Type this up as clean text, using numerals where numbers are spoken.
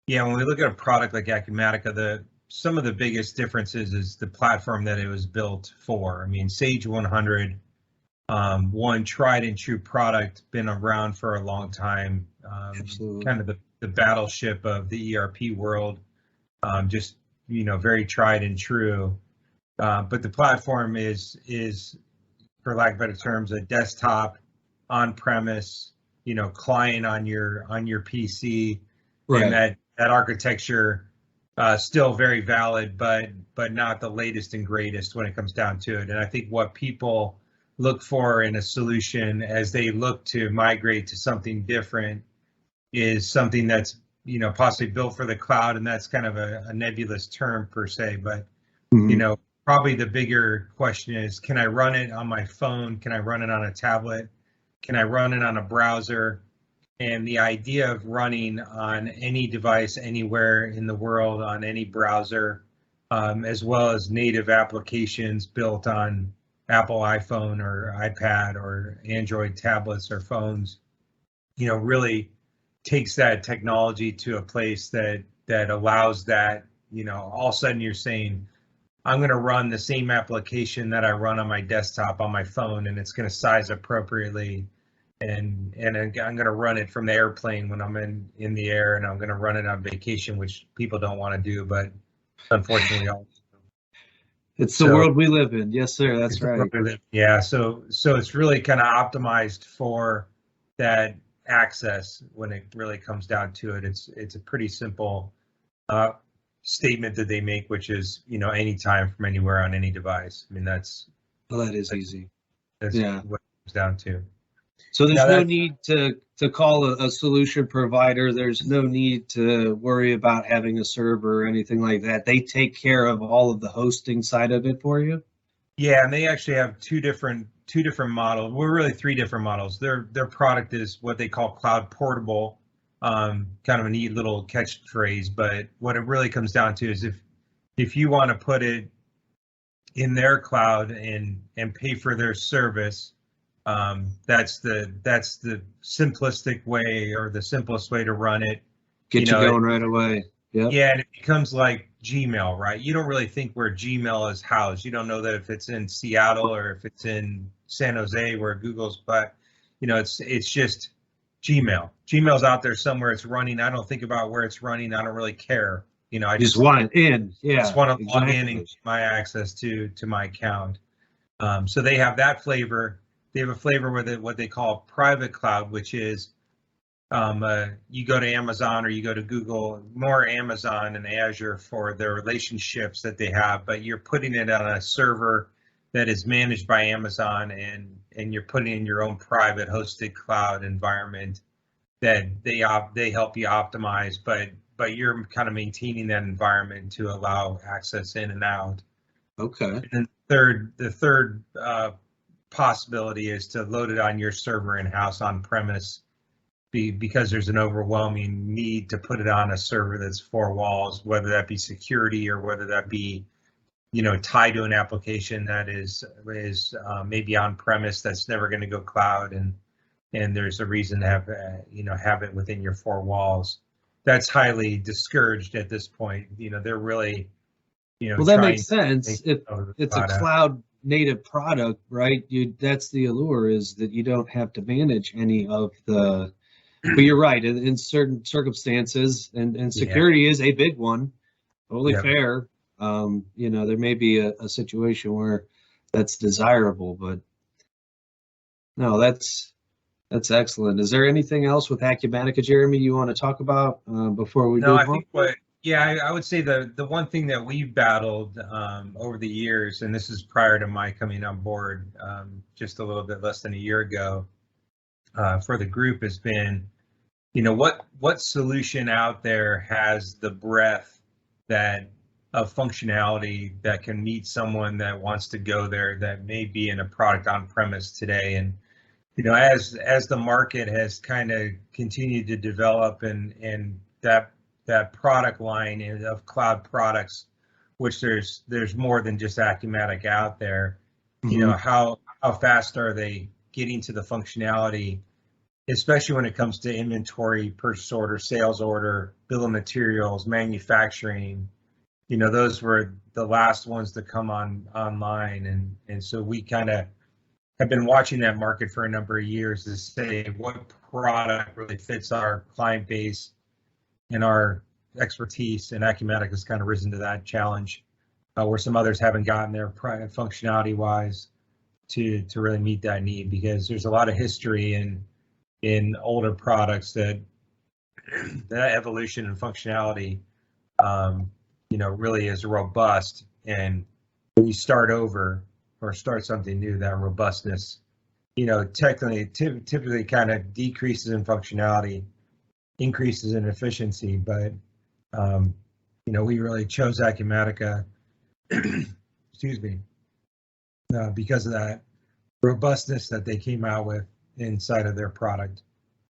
Yeah, when we look at a product like Acumatica, some of the biggest differences is the platform that it was built for. I mean, Sage 100, one tried and true product, been around for a long time, Absolutely. kind of the battleship of the ERP world, just very tried and true. But the platform is, for lack of better terms, a desktop, on-premise, client on your PC, and Right. that architecture still very valid, but not the latest and greatest when it comes down to it. And I think what people look for in a solution as they look to migrate to something different is something that's possibly built for the cloud, and that's kind of a nebulous term per se, but you Mhm. know, probably the bigger question is, can I run it on my phone? Can I run it on a tablet? Can I run it on a browser? And the idea of running on any device anywhere in the world on any browser, as well as native applications built on Apple iPhone or iPad or Android tablets or phones, really takes that technology to a place that allows that, all of a sudden you're saying, I'm going to run the same application that I run on my desktop on my phone, and it's going to size appropriately. And I'm going to run it from the airplane when I'm in the air, and I'm going to run it on vacation, which people don't want to do, but unfortunately, all. It's the So world we live in. Yes, sir. That's right. yeah, so it's really kind of optimized for that access when it really comes down to it. It's a pretty simple uh, statement that they make, which is, anytime from anywhere on any device. I mean, Well, that is easy. that's Yeah. what it comes down to. So there's Now no that, need to call a solution provider. There's no need to worry about having a server or anything like that. They take care of all of the hosting side of it for you. yeah, and they actually have two different models. Well, really three different models. Their product is what they call cloud portable, kind of a neat little catchphrase. But what it really comes down to is if you want to put it in their cloud and pay for their service, that's the simplistic way or the simplest way to run it. You Get you know, going right away. Yep. yeah, and it becomes like Gmail, right? You don't really think where Gmail is housed. You don't know that if it's in Seattle or if it's in San Jose where Google's, but it's just Gmail. Gmail's out there somewhere. It's running. I don't think about where it's running. I don't really care. I You just just want it in. just Yeah, want to log in and exactly. get my access to my account. So they have that flavor. They have a flavor with it, what they call private cloud, which is you go to Amazon or you go to Google, more Amazon and Azure for the relationships that they have, but you're putting it on a server that is managed by Amazon, and you're putting in your own private hosted cloud environment that they help you optimize, but you're kind of maintaining that environment to allow access in and out. Okay. And then the third possibility is to load it on your server in-house on premise, because there's an overwhelming need to put it on a server that's four walls, whether that be security or whether that be tied to an application that is maybe on premise that's never going to go cloud, and there's a reason to have it within your four walls. That's highly discouraged at this point. They're really Well, that trying makes to sense. make If the it's a product. cloud native product, right? That's the allure, is that you don't have to manage any of the. But you're right. In certain circumstances, and Yeah, security is a big one. Totally yeah. fair. There may be a situation where that's desirable, but no, that's excellent. Is there anything else with Acumatica, Jeremy, you want to talk about before we No, move I on? think yeah, I would say the one thing that we've battled over the years, and this is prior to my coming on board just a little bit less than a year ago, for the group, has been, what solution out there has the breadth that of functionality that can meet someone that wants to go there that may be in a product on premise today. And as the market has kind of continued to develop, and that product line of cloud products, which there's more than just Acumatic out there, Hmm. how fast are they getting to the functionality especially when it comes to inventory, purchase order, sales order, bill of materials, manufacturing. You know, those were the last ones to come online, and so we kind of have been watching that market for a number of years to say what product really fits our client base and our expertise, and Acumatica has kind of risen to that challenge, where some others haven't gotten there functionality wise to really meet that need, because there's a lot of history in older products that evolution and functionality, you know, really is robust. And when you start over or start something new, that robustness, you know, typically kind of decreases in functionality, increases in efficiency. But you know, we really chose Acumatica, excuse me, because of that robustness that they came out with inside of their product.